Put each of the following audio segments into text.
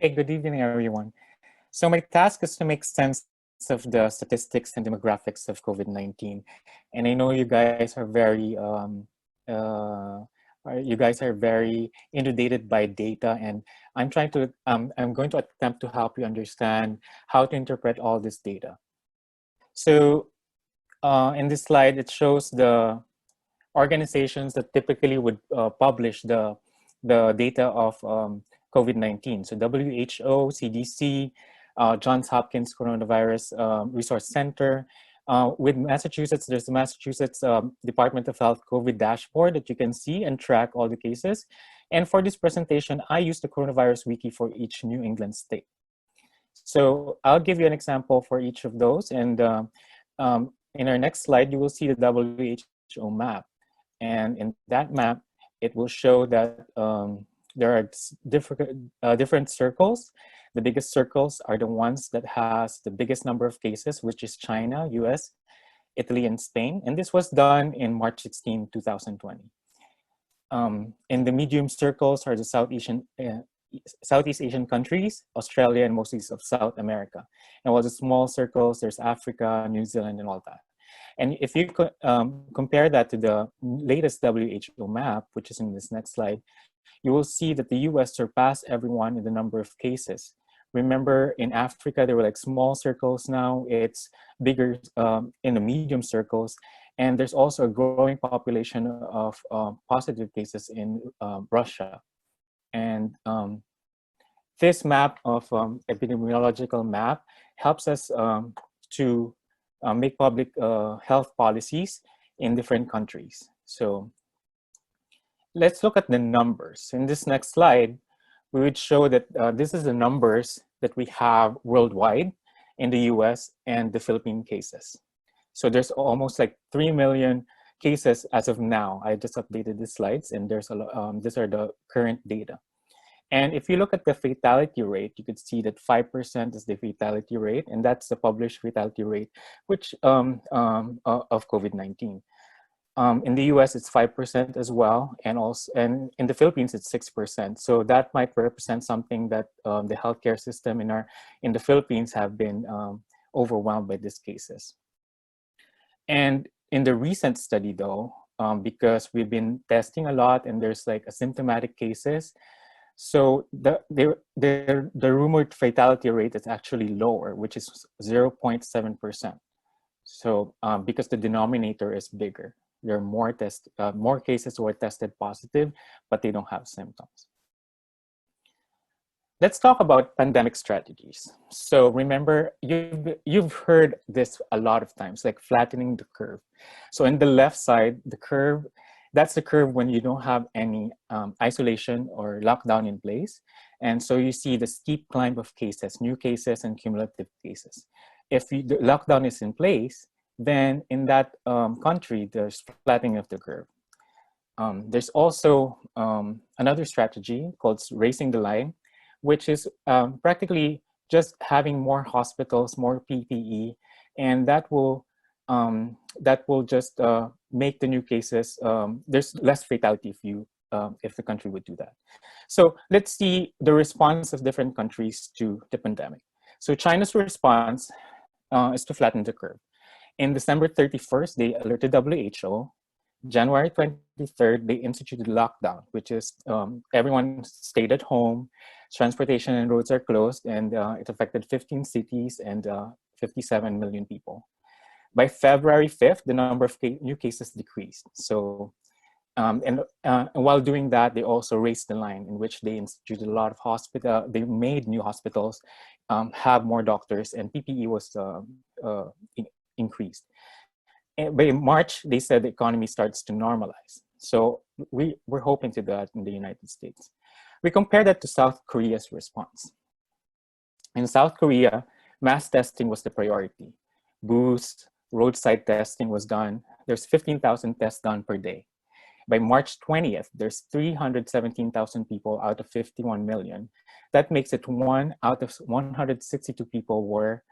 Hey, good evening, everyone. So my task is to make sense of the statistics and demographics of COVID-19. And I know you guys are very inundated by data, and I'm going to attempt to help you understand how to interpret all this data. So in this slide, it shows the organizations that typically would publish the data of COVID-19. So WHO, CDC, Johns Hopkins Coronavirus Resource Center. With Massachusetts, there's the Massachusetts Department of Health COVID dashboard that you can see and track all the cases. And for this presentation, I used the coronavirus wiki for each New England state. So I'll give you an example for each of those. And in our next slide, you will see the WHO map. And in that map, it will show that there are different circles. The biggest circles are the ones that has the biggest number of cases, which is China, US, Italy, and Spain. And this was done in March 16, 2020. In the medium circles are the Southeast Asian countries, Australia, and mostly of South America. And while the small circles, there's Africa, New Zealand, and all that. And if you compare that to the latest WHO map, which is in this next slide, you will see that the US surpassed everyone in the number of cases. Remember, in Africa, there were like small circles. Now it's bigger in the medium circles. And there's also a growing population of positive cases in Russia. And this map of epidemiological map helps us to make public health policies in different countries. So let's look at the numbers. In this next slide, we would show that this is the numbers that we have worldwide in the US and the Philippine cases. So there's almost like 3 million cases as of now. I just updated the slides, and there's these are the current data. And if you look at the fatality rate, you could see that 5% is the fatality rate, and that's the published fatality rate, which of COVID-19. In the US, it's 5% as well, and in the Philippines, it's 6%. So that might represent something that the healthcare system in the Philippines have been overwhelmed by these cases. And in the recent study, though, because we've been testing a lot, and there's like asymptomatic cases. So the rumored fatality rate is actually lower, which is 0.7%. So because the denominator is bigger, there are more cases who are tested positive, but they don't have symptoms. Let's talk about pandemic strategies. So remember, you've heard this a lot of times, like flattening the curve. So in the left side, the curve, that's the curve when you don't have any isolation or lockdown in place. And so you see the steep climb of cases, new cases and cumulative cases. If the lockdown is in place, then in that country, there's flattening of the curve. There's also another strategy called raising the line, which is practically just having more hospitals, more PPE, and that will just make the new cases, there's less fatality if the country would do that. So let's see the response of different countries to the pandemic. So China's response is to flatten the curve. In December 31st, they alerted WHO. January 23rd, they instituted lockdown, which is everyone stayed at home, transportation and roads are closed, and it affected 15 cities and 57 million people. By February 5th, the number of new cases decreased. So, and while doing that, they also raised the line, in which they instituted a lot of they made new hospitals, have more doctors, and PPE was increased. And by March, they said the economy starts to normalize. So we're hoping to that in the United States. We compare that to South Korea's response. In South Korea, mass testing was the priority. Booths, roadside testing was done. There's 15,000 tests done per day. By March 20th, there's 317,000 people out of 51 million. That makes it 1 out of 162 people were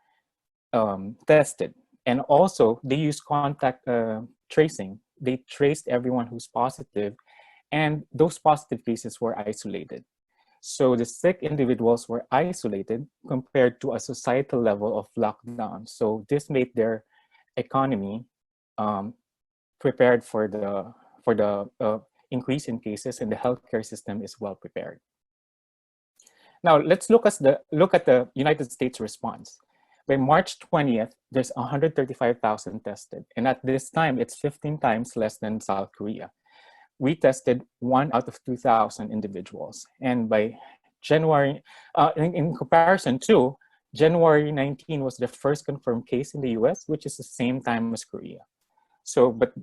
tested. And also, they used contact tracing. They traced everyone who's positive, and those positive cases were isolated. So the sick individuals were isolated compared to a societal level of lockdown. So this made their economy prepared for the increase in cases, and the healthcare system is well prepared. Now let's look at the United States response. By March 20th, there's 135,000 tested, and at this time, it's 15 times less than South Korea. We tested 1 out of 2,000 individuals, and by January, in comparison to January 19 was the first confirmed case in the US, which is the same time as Korea. So, but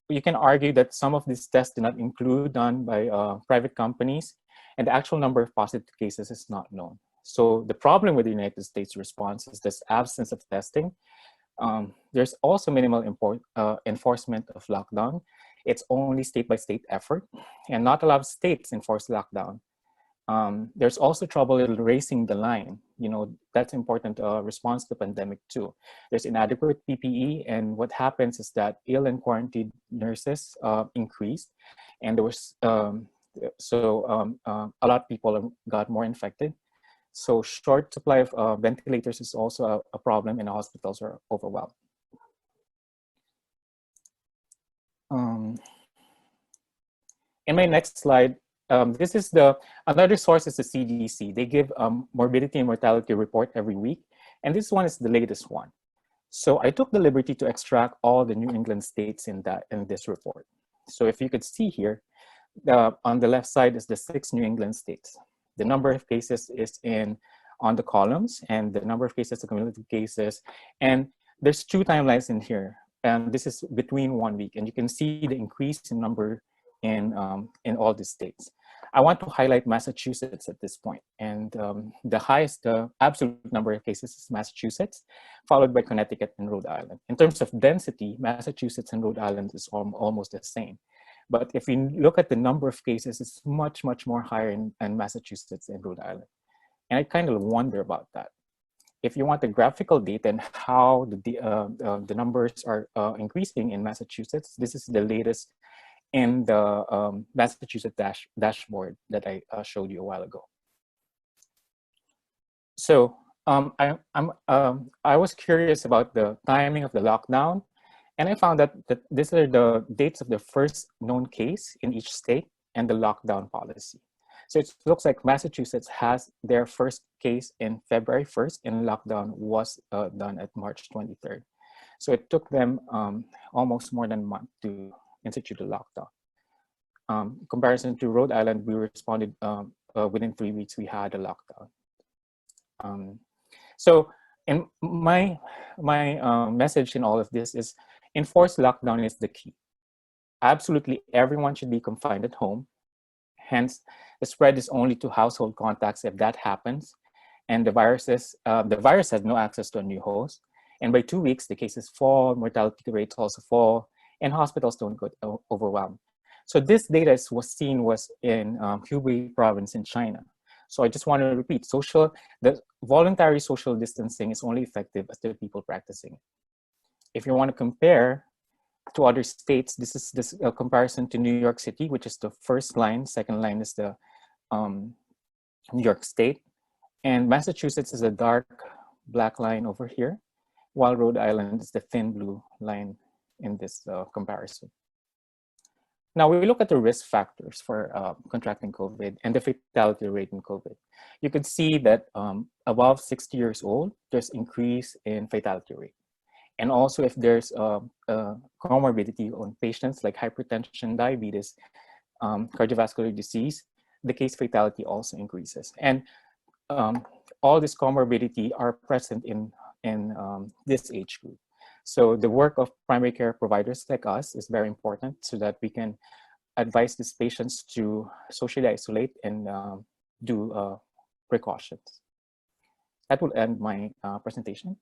you can argue that some of these tests did not include done by private companies, and the actual number of positive cases is not known. So the problem with the United States response is this absence of testing. There's also minimal enforcement of lockdown. It's only state-by-state effort, and not a lot of states enforce lockdown. There's also trouble in raising the line. You know, that's important response to the pandemic too. There's inadequate PPE, and what happens is that ill and quarantined nurses increased, and there was a lot of people got more infected. So short supply of ventilators is also a problem, and hospitals are overwhelmed. In my next slide, this is another source is the CDC. They give morbidity and mortality report every week, and this one is the latest one. So I took the liberty to extract all the New England states in this report. So if you could see here, on the left side is the 6 New England states. The number of cases is on the columns, and the number of cases, the cumulative cases, and there's 2 timelines in here, and this is between 1 week, and you can see the increase in number in all the states. I want to highlight Massachusetts at this point, and the highest absolute number of cases is Massachusetts, followed by Connecticut and Rhode Island. In terms of density, Massachusetts and Rhode Island is almost the same. But if we look at the number of cases, it's much, much more higher in Massachusetts and Rhode Island. And I kind of wonder about that. If you want the graphical data and how the numbers are increasing in Massachusetts, this is the latest in the Massachusetts dashboard that I showed you a while ago. So I was curious about the timing of the lockdown, and I found that these are the dates of the first known case in each state and the lockdown policy. So it looks like Massachusetts has their first case in February 1st, and lockdown was done at March 23rd. So it took them almost more than a month to institute a lockdown. In comparison to Rhode Island, we responded within 3 weeks, we had a lockdown. So in my message in all of this is enforced lockdown is the key. Absolutely everyone should be confined at home. Hence, the spread is only to household contacts if that happens, and the virus has no access to a new host. And by 2 weeks, the cases fall, mortality rates also fall, and hospitals don't get overwhelmed. So this data was in Hubei province in China. So I just want to repeat, the voluntary social distancing is only effective as the people practicing it. If you want to compare to other states, this is a comparison to New York City, which is the first line. Second line is the New York State. And Massachusetts is a dark black line over here, while Rhode Island is the thin blue line in this comparison. Now we look at the risk factors for contracting COVID and the fatality rate in COVID. You can see that above 60 years old, there's increase in fatality rate. And also if there's comorbidity on patients like hypertension, diabetes, cardiovascular disease, the case fatality also increases. And all this comorbidity are present in this age group. So the work of primary care providers like us is very important so that we can advise these patients to socially isolate and do precautions. That will end my presentation.